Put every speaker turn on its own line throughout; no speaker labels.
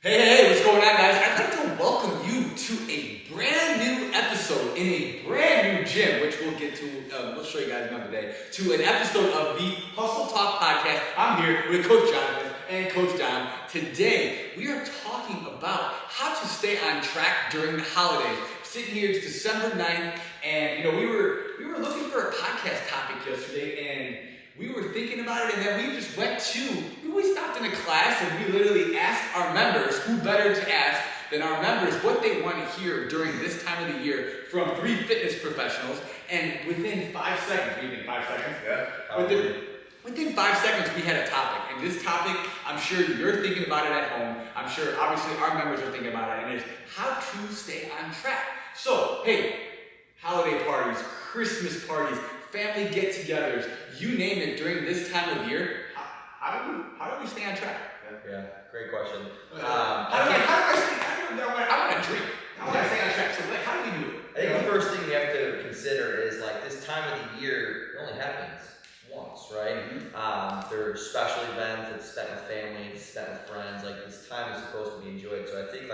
Hey, what's going on, guys? I'd like to welcome you to a brand new episode in a brand new gym, which we'll get to, we'll show you guys another day, to an episode of the Hustle Talk podcast. I'm here with Coach Jonathan and Coach Don. Today, we are talking about how to stay on track during the holidays. Sitting here, it's December 9th, and we were looking for a podcast topic yesterday, and we were thinking about it, and then we just we stopped in a class and we literally asked our members, who better to ask than our members, what they want to hear during this time of the year from three fitness professionals. And within 5 seconds, within 5 seconds, we had a topic. And this topic, I'm sure you're thinking about it at home. I'm sure, obviously, our members are thinking about it, and it's how to stay on track. So, hey, holiday parties, Christmas parties, family get-togethers, you name it during this time of year. How do we stay on track?
Yeah, great question.
I want to drink. How do I stay on track? So, how do we do it?
I think the first thing you have to consider is this time of the year, it only happens once, right?
Mm-hmm.
There are special events, it's spent with family, it's spent with friends. This time is supposed to be enjoyed. So I think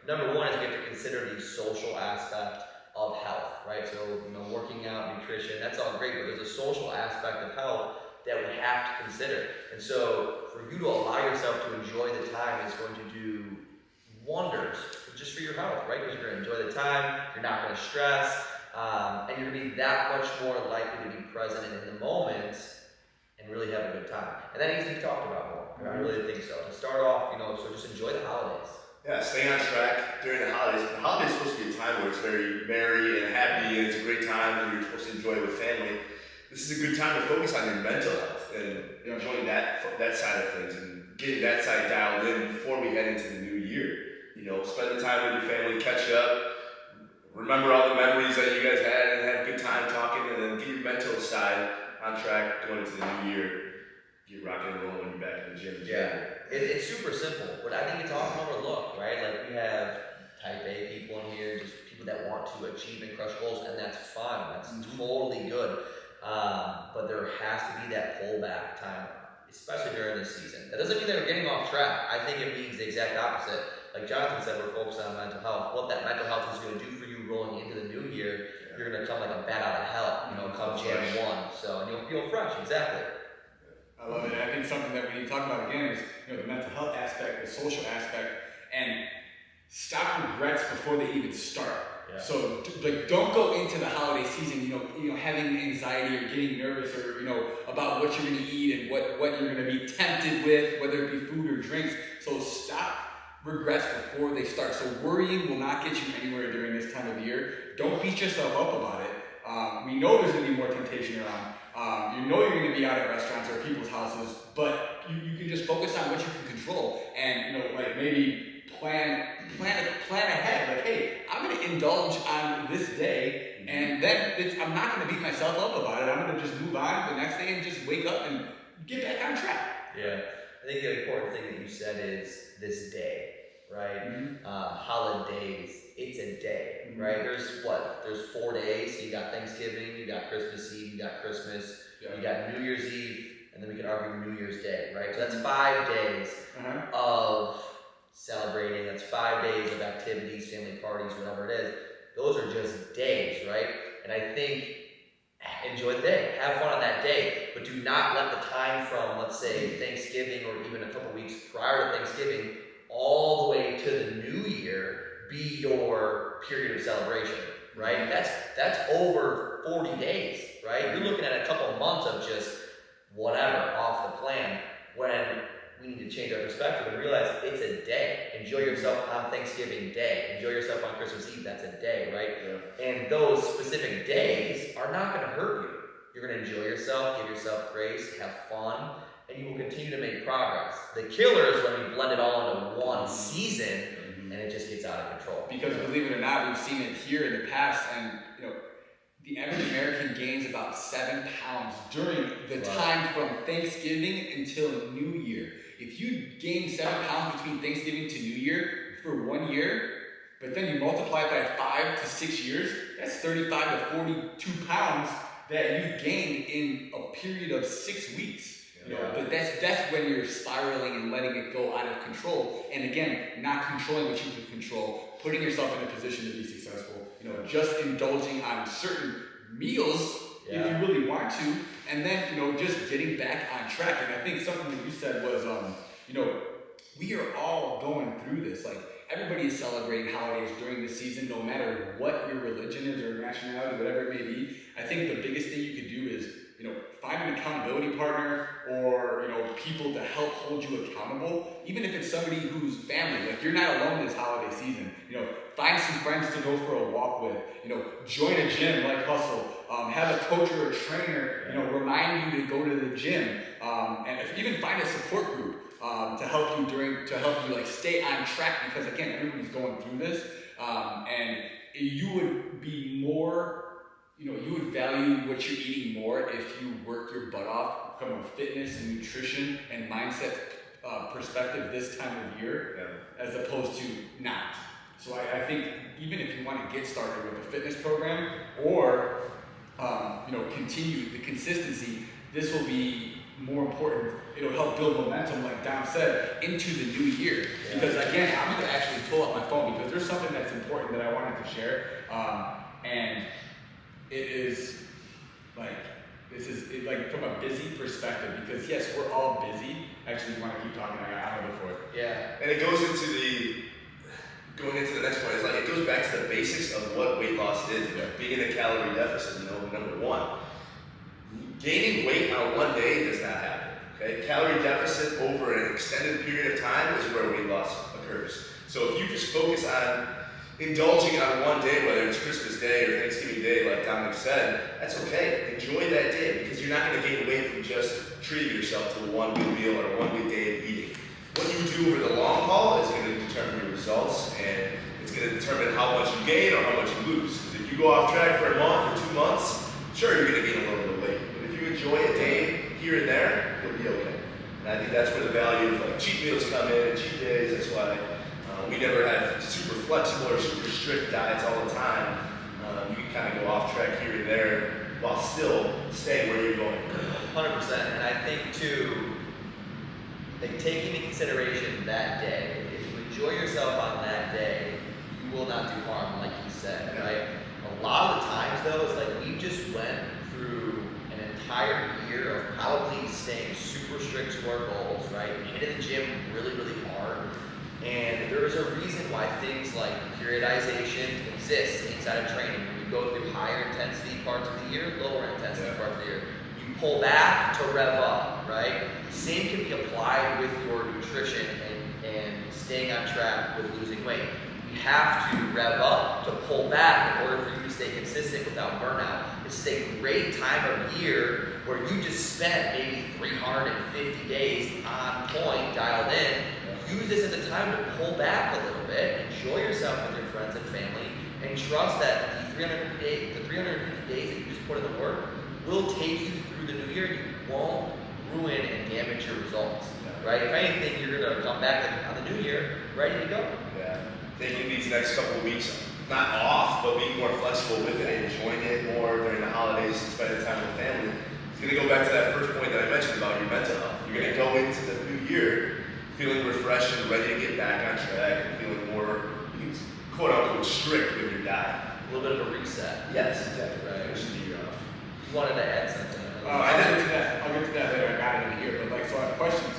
number one is we have to consider the social aspect of health, right? So, working out, nutrition, that's all great, but there's a social aspect of health that we have to consider. And so for you to allow yourself to enjoy the time is going to do wonders just for your health, right? Because you're going to enjoy the time, you're not going to stress, and you're going to be that much more likely to be present and in the moment and really have a good time. And that needs to be talked about more. I really think so. To start off, so just enjoy the holidays.
Yeah, staying on track during the holidays. The holidays are supposed to be a time where it's very merry and happy, and it's a great time, and you're supposed to enjoy it with family. This is a good time to focus on your mental health and enjoying that side of things and getting that side dialed in before we head into the new year. Spend the time with your family, catch up, remember all the memories that you guys had, and have a good time talking, and then get your mental side on track going into the new year. Get rocking and rolling when you're back in the gym.
Yeah, it's super simple, but I think it's often overlooked, right? We have type A people in here, just people that want to achieve and crush goals, and that's fine. That's totally good. But there has to be that pullback time, especially during this season. That doesn't mean that we're getting off track. I think it means the exact opposite. Like Jonathan said, we're focused on mental health. What that mental health is going to do for you rolling into the new year, you're going to come like a bat out of hell, come January 1. And you'll feel fresh, exactly.
I love it. I think something that we need to talk about again is the mental health aspect, the social aspect, and stop regrets before they even start. Yeah. So don't go into the holiday season, having anxiety or getting nervous or about what you're going to eat and what you're going to be tempted with, whether it be food or drinks. So stop regrets before they start. So worrying will not get you anywhere during this time of year. Don't beat yourself up about it. We know there's going to be more temptation around. You're going to be out at restaurants or people's houses, but you can just focus on what you can control and maybe plan ahead. Hey, I'm going to indulge on this day, and then I'm not going to beat myself up about it. I'm going to just move on the next day and just wake up and get back on track.
Yeah, I think the important thing that you said is this day, right?
Mm-hmm.
Holidays, it's a day, right? There's 4 days. You got Thanksgiving, you got Christmas Eve, you got Christmas, you got New Year's Eve, and then we can argue New Year's Day, right? So that's 5 days of celebrating. That's 5 days of activities, family parties, whatever it is. Those are just days, right? And I think enjoy the day, have fun on that day, but do not let the time from, let's say, Thanksgiving or even a couple weeks prior to Thanksgiving all the way to the new year be your period of celebration, right? That's over 40 days, right? You're looking at a couple of months of just whatever off the plan when we need to change our perspective and realize it's a day. Enjoy yourself on Thanksgiving Day. Enjoy yourself on Christmas Eve. That's a day, right? Yeah. And those specific days are not going to hurt you. You're going to enjoy yourself, give yourself grace, have fun, and you will continue to make progress. The killer is when you blend it all into one season and it just gets out of control.
Because believe it or not, we've seen it here in the past, and the average American gains about 7 pounds during the time from Thanksgiving until New Year. If you gain 7 pounds between Thanksgiving to New Year for 1 year, but then you multiply it by 5 to 6 years, that's 35 to 42 pounds that you've gained in a period of 6 weeks. But that's when you're spiraling and letting it go out of control. And again, not controlling what you can control, putting yourself in a position to be successful. Just indulging on certain meals if you really want to, and then just getting back on track. And I think something that you said was, we are all going through this. Like, everybody is celebrating holidays during the season, no matter what your religion is or nationality, whatever it may be. I think the biggest thing you could do is, find an accountability partner or, people to help hold you accountable. Even if it's somebody who's family, like you're not alone this holiday season. Find some friends to go for a walk with. Join a gym like Hustle. Have a coach or a trainer, remind you to go to the gym. And even find a support group to help you like stay on track, because again, everybody's going through this, and you would be more. You would value what you're eating more if you work your butt off from a fitness and nutrition and mindset perspective this time of year, as opposed to not. So I think even if you want to get started with a fitness program or continue the consistency, this will be more important. It'll help build momentum, like Dom said, into the new year. Because again, I'm going to actually pull up my phone because there's something that's important that I wanted to share, and it is like, like from a busy perspective, because yes, we're all busy. Actually, you want to keep talking, I don't know for it.
Yeah. And it goes going into the next point, it goes back to the basics of what weight loss is. Being in a calorie deficit, number one. Gaining weight on one day does not happen. Okay? Calorie deficit over an extended period of time is where weight loss occurs. So if you just focus on indulging on one day, whether it's Christmas Day or Thanksgiving Day, like Dominic said, that's okay. Enjoy that day, because you're not going to gain weight from just treating yourself to one good meal or one good day of eating. What you do over the long haul is going to determine your results, and it's going to determine how much you gain or how much you lose. Because if you go off track for a month or 2 months, sure, you're going to gain a little bit of weight. But if you enjoy a day here and there, you'll be okay. And I think that's where the value of cheat meals come in, cheat days. That's why we never have super flexible or super strict diets all the time. You can kind of go off track here and there while still staying where you're going.
100%. And I think too, taking into consideration that day, if you enjoy yourself on that day, you will not do harm, like you said, right? A lot of the times though, it's like we just went through an entire year of probably staying super strict to our goals, right? Hitting the gym really, really hard. And there is a reason why things like periodization exists inside of training. When you go through higher intensity parts of the year, lower intensity parts of the year, you pull back to rev up, right? Same can be applied with your nutrition and staying on track with losing weight. You have to rev up to pull back in order for you to stay consistent without burnout. This is a great time of year where you just spent maybe 350 days on point, dialed in. Use this as a time to pull back a little bit, enjoy yourself with your friends and family, and trust that the 350 days that you just put in the work will take you through the new year. You won't ruin and damage your results, right? If anything, you're gonna come back on the new year ready to go.
Yeah, taking these next couple of weeks, not off, but being more flexible with it and enjoying it more during the holidays and spending time with family. It's gonna go back to that first point that I mentioned about your mental health. You're gonna go into the new year feeling refreshed and ready to get back on track and feeling more, quote unquote, strict with your diet.
A little bit of a reset.
Yes, exactly.
Right.
Finishing the year off.
You wanted to add something?
I'll get to that later. I got it in here. But so I have questions.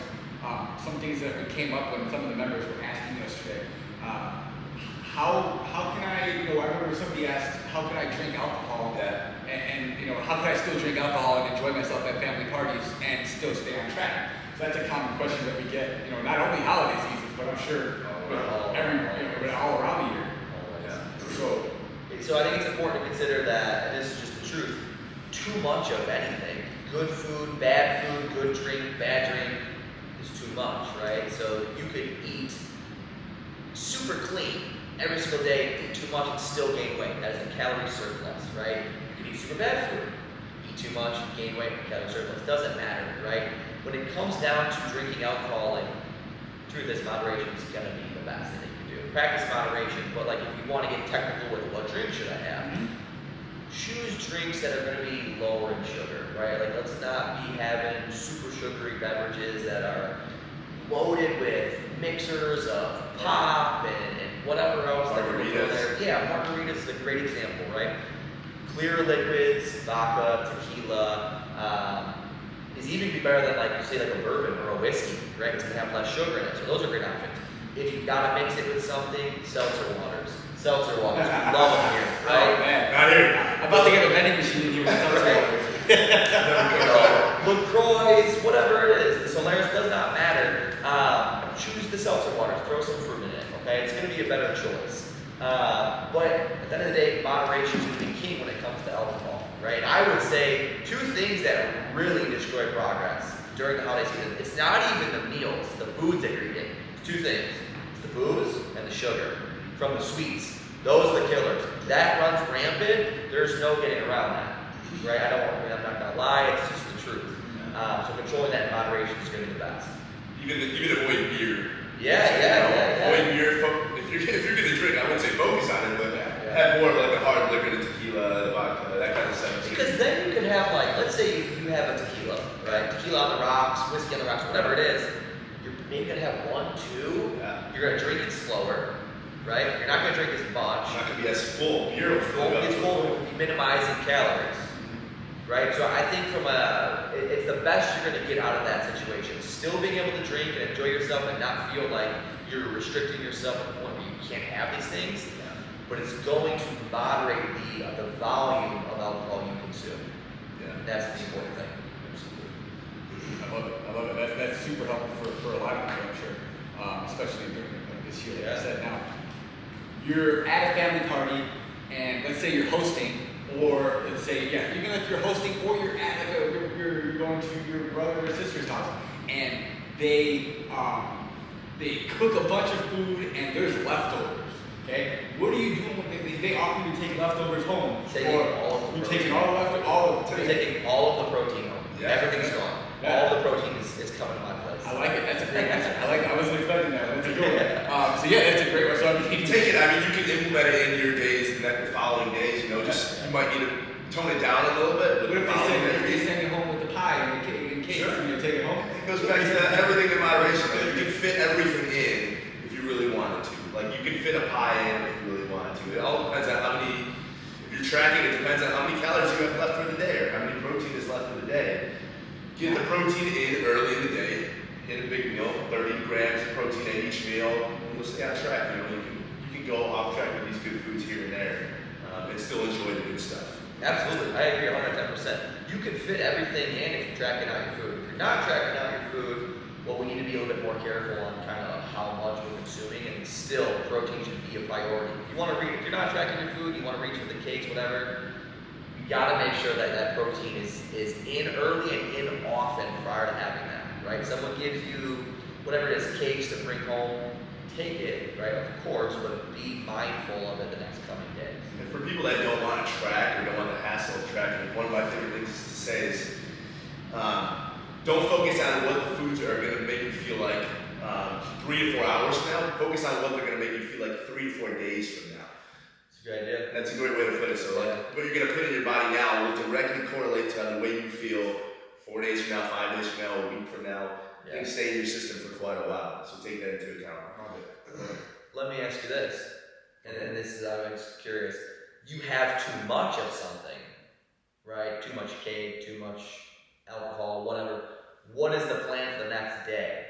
Some things that we came up when some of the members were asking yesterday. How can I? I remember somebody asked, how can I drink alcohol? And how can I still drink alcohol and enjoy myself at family parties and still stay on track? So that's a common question that we get. Not only holiday seasons, but I'm sure all around the year.
So I think it's important to consider that, and this is just the truth, too much of anything, good food, bad food, good drink, bad drink, is too much, right? So you could eat super clean every single day, eat too much and still gain weight. That is a calorie surplus, right? You could eat super bad food, eat too much, gain weight, calorie surplus. Doesn't matter, right? When it comes down to drinking alcohol, the truth is moderation is gonna be the best thing that you can do. Practice moderation, but if you want to get technical with what drink should I have, choose drinks that are going to be lower in sugar, right? Like, let's not be having super sugary beverages that are loaded with mixers of pop and whatever else that we're doing there. Yeah, margaritas is a great example, right? Clear liquids, vodka, tequila, is even be better than, like, you say, like a bourbon or a whiskey, right? It's gonna have less sugar in it, so those are great options. If you've got to mix it with something, seltzer waters. Seltzer waters, we love them here, right?
Oh, man.
Not here.
I'm about to get a vending machine here with seltzer waters.
LaCroix, whatever it is, the Solaris does not matter. Choose the seltzer waters, throw some fruit in it, okay? It's going to be a better choice. But at the end of the day, moderation is going to be key when it comes to alcohol, right? And I would say two things that really destroy progress during the holiday season. It's not even the meals, the foods that you're eating. It's two things. It's the booze and the sugar from the sweets. Those are the killers. That runs rampant. There's no getting around that, right? I'm not gonna lie. It's just the truth. So controlling that in moderation is gonna be the best.
Even avoid beer.
Yeah.
Avoid beer. If you're gonna drink, I wouldn't say focus on it, but have more of like a hard liquor, the tequila, the vodka, that kind of stuff.
Because then you could have, like, let's say you have a tequila, right? Tequila on the rocks, whiskey on the rocks, whatever it is. You're maybe gonna have 1, 2.
Yeah.
You're gonna drink it slower, right? You're not gonna drink as much.
It's not gonna be as full. Beer will fill you up.
It's full, minimizing calories, right? So I think it's the best you're gonna get out of that situation. Still being able to drink and enjoy yourself and not feel like you're restricting yourself to the point where you can't have these things. But it's going to moderate the volume of alcohol you consume.
Yeah.
That's the important thing.
I love it. That's super helpful for a lot of people, I'm sure, especially during this year. Like I said, now you're at a family party, and let's say you're hosting, or let's say even if you're hosting, or you're at you're going to your brother or sister's house, and they cook a bunch of food and there's leftovers. Okay, what are you doing when they offer you to take leftovers home?
Taking all of the
You're taking all the leftovers.
You're taking all of the protein home.
Yeah.
Everything's gone.
Yeah.
All the protein is coming to my place.
I like it. That's a great answer. I like it. I wasn't expecting that. That's a good one. That's a great one. So
You can take it. I mean, you can implement it in your days, the following days. You might need to tone it down a little bit. But
what if they send you home with the pie and the cake,
Sure.
and you take it home?
It goes back to everything in moderation. You can fit everything in if you really wanted to. Like, you can fit a pie in if you really wanted to. It all depends on how many. If you're tracking, it depends on how many calories you have left for the day or how many protein is left for the day. Get the protein in early in the day. Hit a big meal, 30 grams of protein at each meal, and you'll stay on track. You can go off track with these good foods here and there, and still enjoy the good stuff.
Absolutely, I agree 110%. You can fit everything in if you're tracking out your food. If you're not tracking out your food, well, we need to be a little bit more careful on kind of how much we're consuming, and still, protein should be a priority. If you're not tracking your food, you want to reach for the cakes, whatever, you got to make sure that protein is in early and in often prior to having that, right? Someone gives you whatever it is, cakes to bring home, take it, right? Of course, but be mindful of it the next coming days.
And for people that don't want to track or don't want the hassle of tracking, one of my favorite things to say is don't focus on what the foods are going to make you feel like 3 to 4 hours from now. Focus on what they're going to make you feel like 3 to 4 days from now.
That's a good idea.
That's a great way to put it. So, what you're going to put in your body now will directly correlate to the way you feel 4 days from now, 5 days from now, a week from now. Things stay in your system for quite a while. So take that into account.
Let me ask you this, and this is, I'm just curious. You have too much of something, right? Too much cake, too much alcohol, whatever. What is the plan for the next day?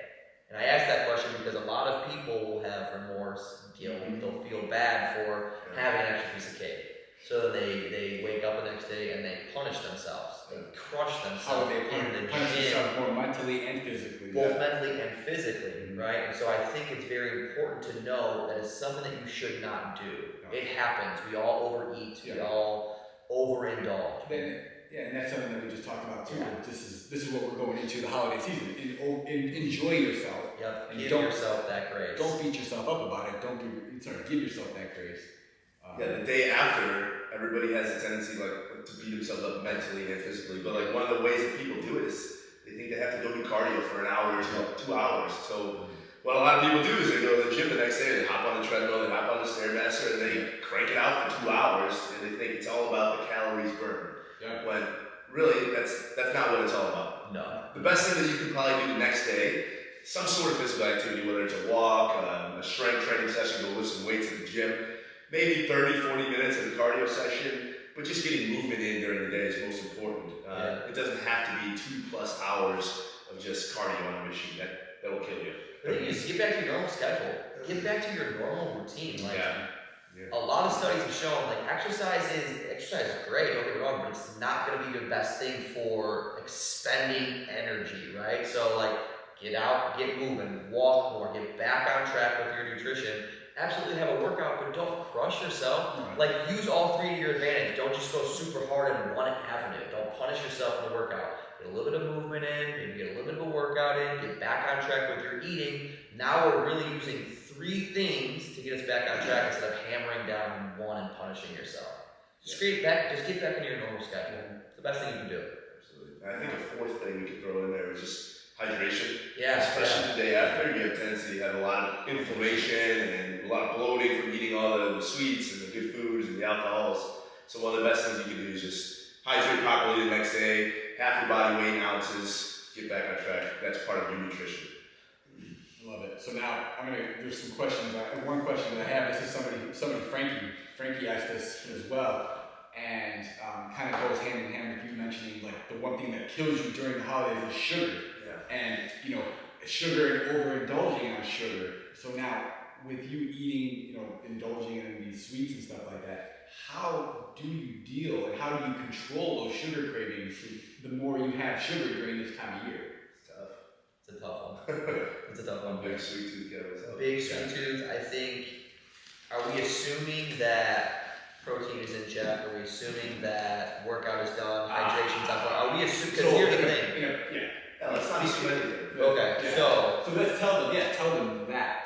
And I ask that question because a lot of people will have remorse, guilt. They'll feel bad for having an extra piece of cake. So they wake up the next day and they punish themselves. They crush themselves in the
punish
gym.
themselves more mentally and physically.
Both mentally and physically, right? And so I think it's very important to know that it's something that you should not do. It happens. We all overeat. We all overindulge.
And that's something that we just talked about too. This is what we're going into the holiday season. Enjoy yourself.
Yep.
And
give
don't,
yourself that grace.
Don't beat yourself up about it. Give yourself that grace.
The day after, everybody has a tendency to beat themselves up mentally and physically. But one of the ways that people do it is they think they have to go do cardio for an hour or 2 hours. So what a lot of people do is they go to the gym the next day, they hop on the treadmill, they hop on the Stairmaster, and they crank it out for 2 hours, and they think it's all about the calories really, that's not what it's all about.
No.
The best thing that you can probably do the next day, some sort of physical activity, whether it's a walk, a strength training session, go lift some weights at the gym, maybe 30, 40 minutes of a cardio session, but just getting movement in during the day is most important. It doesn't have to be 2+ hours of just cardio on a machine. That will kill you.
You just get back to your normal schedule. Get back to your normal routine. Like, a lot of studies have shown, like, exercise is great, don't get me wrong, but it's not going to be the best thing for expending energy, right? So, like, get out, get moving, walk more, get back on track with your nutrition. Absolutely have a workout, but don't crush yourself. Like, use all three to your advantage. Don't just go super hard in one avenue. Don't punish yourself in the workout. Get a little bit of movement in, maybe get a little bit of a workout in, get back on track with your eating. Now we're really using 3 things to get us back on track instead of hammering down one and punishing yourself. Just get back into your normal schedule. It's the best thing you can do.
Absolutely. And I think a 4th thing we could throw in there is just hydration.
Yeah.
Especially the day after, you have a tendency to have a lot of inflammation and a lot of bloating from eating all the sweets and the good foods and the alcohols. So one of the best things you can do is just hydrate properly the next day, half your body weight in ounces, get back on track. That's part of your nutrition.
Love it. So now there's some questions. One question that I have, this is somebody Frankie asked this as well, and kind of goes hand in hand with you mentioning, like, the one thing that kills you during the holidays is sugar. And, sugar and overindulging on sugar. So now, with you eating, indulging in these sweets and stuff like that, how do you deal and how do you control those sugar cravings the more you have sugar during this time of year?
It's a tough one. It's a tough one.
Big sweet tooth guys.
Big sweet tooth. I think, are we assuming that protein is in check? Are we assuming that workout is done, hydration's up? Are we assuming? Because here's the thing.
Let's not assume anything.
Okay, so
let's tell them that.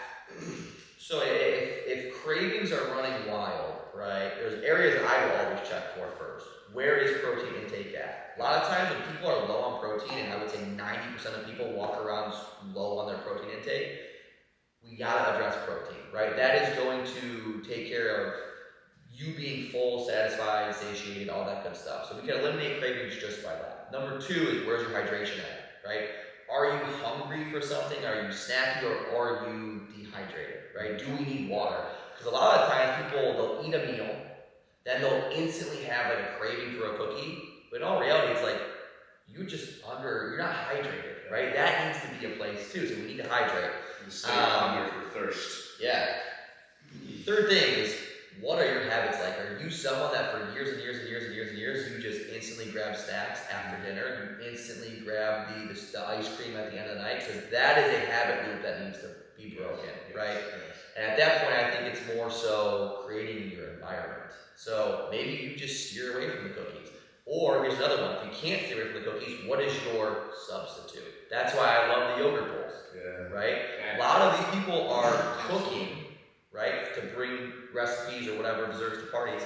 So if cravings are running wild, right, there's areas that I will always check for first. Where is protein intake at? A lot of times when people are low on protein, and I would say 90% of people walk around low on their protein intake, we gotta address protein, right? That is going to take care of you being full, satisfied, satiated, all that good stuff. So we can eliminate cravings just by that. Number 2 is, where's your hydration at, right? Are you hungry for something? Are you snacky, or are you dehydrated, right? Do we need water? Because a lot of times people, they'll eat a meal, then they'll instantly have like a craving for a cookie, but in all reality, it's like, you're not hydrated, right? That needs to be a place too, so we need to hydrate.
Stay hungry for thirst.
Yeah. 3rd thing is, what are your habits like? Are you someone that for years and years and years and years and years, you just instantly grab snacks after dinner? You instantly grab the ice cream at the end of the night? Because that is a habit loop that needs to be broken, right? And at that point, I think it's more so creating your environment. So maybe you just steer away from the cookies. Or here's another one. If you can't steer away from the cookies, what is your substitute? That's why I love the yogurt bowls, right? A lot of these people are cooking, right, to bring recipes or whatever desserts to parties.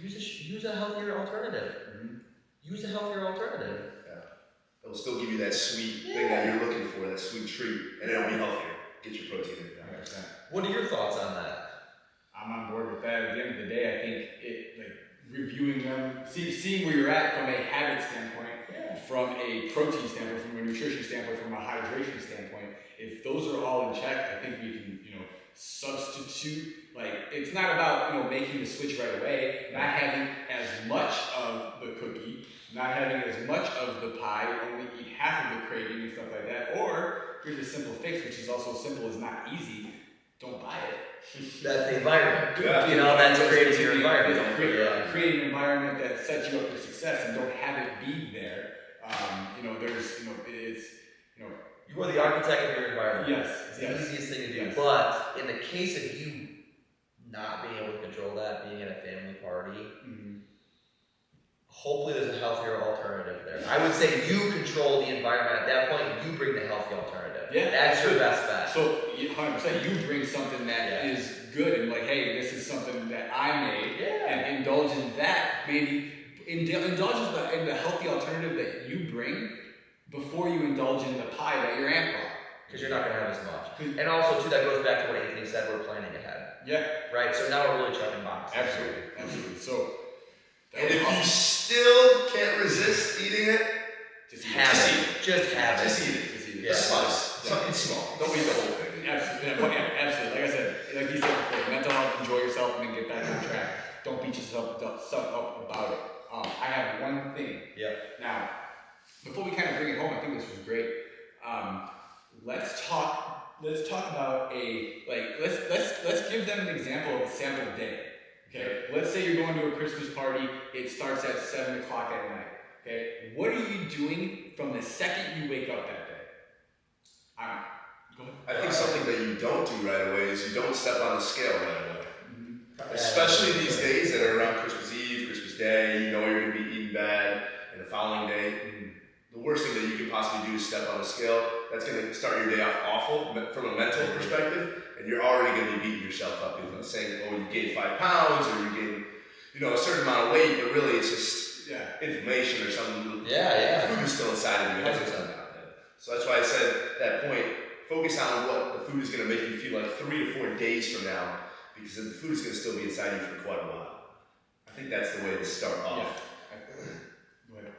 Use a healthier alternative. Use a healthier alternative.
It'll still give you that sweet thing that you're looking for, that sweet treat, and it'll be healthier. Get your protein in.
What are your thoughts on that?
I'm on board with that. At the end of the day, I think reviewing them, seeing where you're at from a habit standpoint, from a protein standpoint, from a nutrition standpoint, from a hydration standpoint, if those are all in check, I think we can, substitute. Like, it's not about, making the switch right away, not having as much of the cookie, not having as much of the pie, only eat half of the craving and stuff like that. Or here's a simple fix, which is also simple as not easy. Don't buy it.
That's the environment. That's creating your environment.
Create an environment that sets you up for success and don't have it be there.
You are the architect of your environment.
Yes.
It's the easiest thing to do. But in the case of you not being able to control that, being at a family party, hopefully there's a healthier alternative there. I would say you control the environment. At that point, you bring the healthy alternative.
Yeah.
That's your best bet.
So 100%, you bring something that is good and like, hey, this is something that I made, and indulge in that. Maybe indulge in the healthy alternative that you bring before you indulge in the pie that your aunt brought.
Because you're not going to have as much. And also, too, that goes back to what Anthony said, we're planning ahead.
Yeah.
Right? So now we're really checking boxes.
Absolutely. So
And if you still can't resist eating it,
just have it.
Just eat it.
Yeah.
A slice. Something small. Don't eat the whole thing.
Absolutely. Like I said, like you said before, mental health, enjoy yourself, and then get back on track. Don't beat yourself up about it. I have one thing.
Yeah.
Now, before we kind of bring it home, I think this was great. Let's talk about let's give them an example of a sample day. Okay. Let's say you're going to a Christmas party. It starts at 7 o'clock at night. Okay. What are you doing from the second you wake up that day? Go ahead.
I think something that you don't do right away is you don't step on the scale right away. Mm-hmm. Especially these days that are around Christmas Eve, Christmas Day, you know you're going to be eating bad, and the following day, the worst thing that you could possibly do is step on the scale. That's going to start your day off awful from a mental perspective, and you're already going to be beating yourself up. You're saying, oh, you gained 5 pounds, or you gained, a certain amount of weight, but really it's just inflammation or something. The food is still inside of you. So that's why I said at that point, focus on what the food is going to make you feel like 3 to 4 days from now, because the food is going to still be inside you for quite a while. I think that's the way to start off.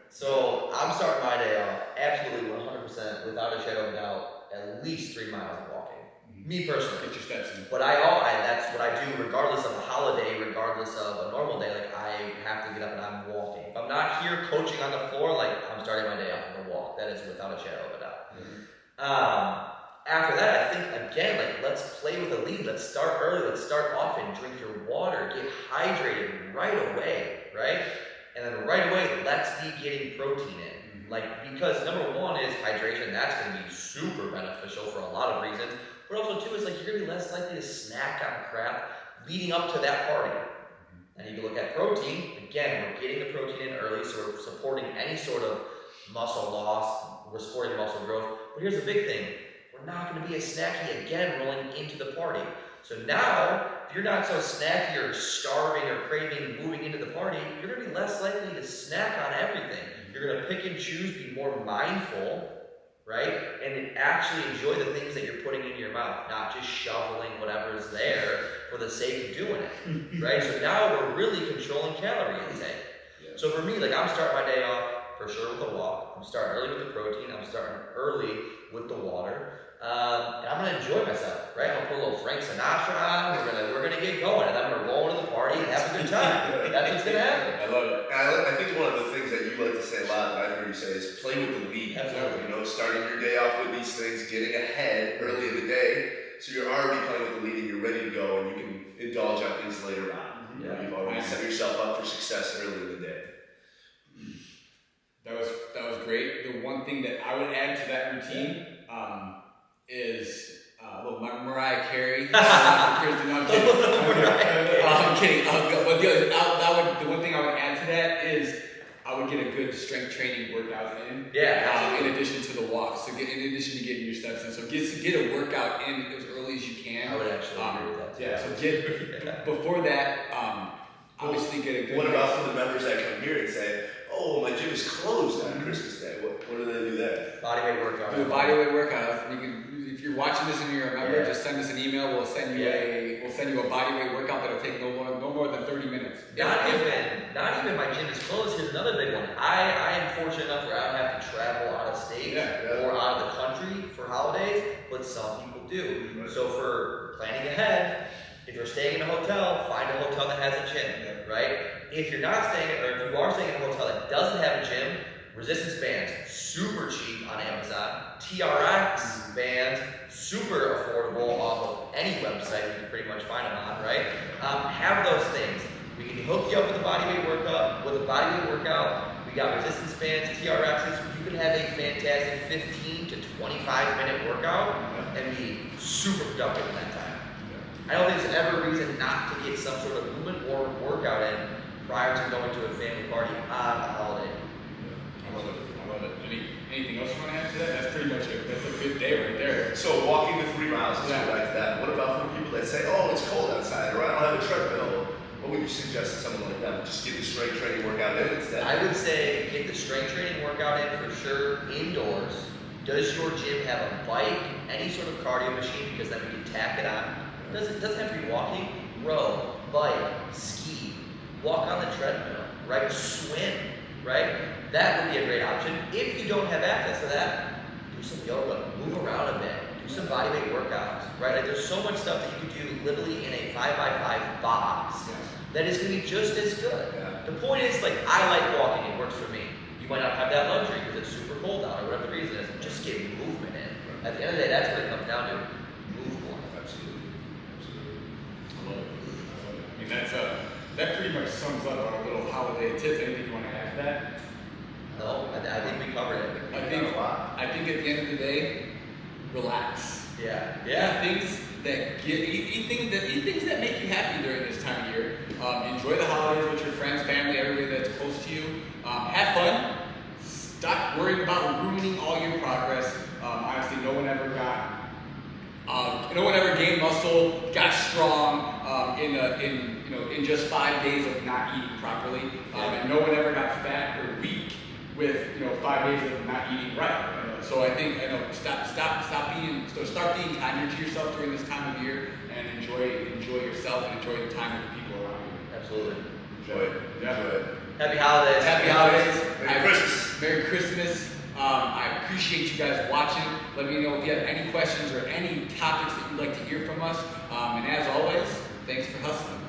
So I'm starting my day off absolutely 100% without a shadow of a doubt, at least 3 miles of walking. Me personally.
Get your steps in.
But that's what I do regardless of a holiday, regardless of a normal day. Like I have to get up and I'm walking. If I'm not here coaching on the floor, like I'm starting my day off with a walk. That is without a shadow of a doubt. Mm-hmm. After that, I think again, like let's play with a lead. Let's start early. Let's start often. Drink your water. Get hydrated right away, right? And then right away, let's be getting protein in. Like, because number one is hydration. That's going to be super beneficial for a lot of reasons. But also, too, is like you're going to be less likely to snack on crap leading up to that party. And you can look at protein. Again, we're getting the protein in early, so we're supporting any sort of muscle loss. We're supporting muscle growth. But here's the big thing. We're not going to be as snacky again rolling into the party. So now, if you're not so snacky or starving or craving moving into the party, you're going to be less likely to snack on everything. You're going to pick and choose, be more mindful, right? And actually enjoy the things that you're putting into your mouth, not just shoveling whatever is there for the sake of doing it, right? So now we're really controlling calorie intake. So for me, like I'm starting my day off for sure with a walk. I'm starting early with the protein. I'm starting early with the water. And I'm gonna enjoy myself, right? I'm gonna put a little Frank Sinatra on. We're gonna get going, and I'm gonna roll into the party and have a good time. That's what's gonna happen.
I love it.
I think one of the things that you like to say a lot, that I've heard you say, is play with the lead.
Absolutely.
Starting your day off with these things, getting ahead early in the day, so you're already playing with the lead and you're ready to go, and you can indulge on things later on. You've already set yourself up for success early in the day.
That was great. The one thing that I would add to that routine is little Mariah Carey. I'm kidding. But the one thing I would add to that is I would get a good strength training workout in. In addition to the walk. So in addition to getting your steps in. So get a workout in as early as you can.
I would actually agree with that.
Yeah. So get before that. Obviously get a good.
What about for the members that come here and say, "Oh, my gym is closed on Christmas Day"? What do they do there?
Bodyweight workout.
Do a bodyweight workout. You can. If you're watching this and you're a member, just send us an email. We'll send you a bodyweight workout that'll take no more than 30 minutes.
Not even my gym is closed. Here's another big one. I am fortunate enough where I don't have to travel out of state or out of the country for holidays, but some people do. Right. So for planning ahead, if you're staying in a hotel, find a hotel that has a gym, right? If you're not staying, or if you are staying in a hotel that doesn't have a gym, resistance bands, super cheap on Amazon. TRX bands, super affordable off of any website you can pretty much find them on, right? Have those things. We can hook you up with a bodyweight workout. We got resistance bands, TRXs. You can have a fantastic 15 to 25 minute workout and be super productive in that time. I don't think there's ever a reason not to get some sort of movement or workout in prior to going to a family party on a holiday.
I love it. Anything else you want to add to that? That's pretty much that's a good day right there.
So walking the 3 miles, let's go back to that. What about for people that say, "Oh, it's cold outside," or "I don't have a treadmill"? What would you suggest to someone like that? Just get the strength training workout in instead?
I would say get the strength training workout in for sure indoors. Does your gym have a bike, any sort of cardio machine? Because then we can tack it on. It doesn't have to be walking. Row, bike, ski, walk on the treadmill. right? Swim, right? That would be a great option. If you don't have access to that, do some yoga, move around a bit, do some body weight workouts, right? Like there's so much stuff that you can do literally in a 5x5 box that is going to be just as good.
Yeah.
The point is, like, I like walking, it works for me. You might not have that luxury because it's super cold out or whatever the reason is. Just get movement in. At the end of the day, that's what it comes down to. Move more.
Absolutely.
I love it. I mean, that pretty much sums up our little holiday tips. Anything you want to add to that?
No, I think we covered it.
I think at the end of the day, relax.
Yeah.
Eat things that make you happy during this time of year. Enjoy the holidays with your friends, family, everybody that's close to you. Have fun. Stop worrying about ruining all your progress. Honestly, no one ever gained muscle, got strong in just 5 days of not eating properly, and no one ever got fat or weak with 5 days of not eating right. So I think start being kinder to yourself during this time of year and enjoy yourself and enjoy the time with the people around you.
Absolutely.
Enjoy it.
Yeah.
Enjoy it.
Happy holidays.
Happy holidays.
Merry Christmas.
Merry Christmas. I appreciate you guys watching. Let me know if you have any questions or any topics that you'd like to hear from us. And as always, thanks for hustling.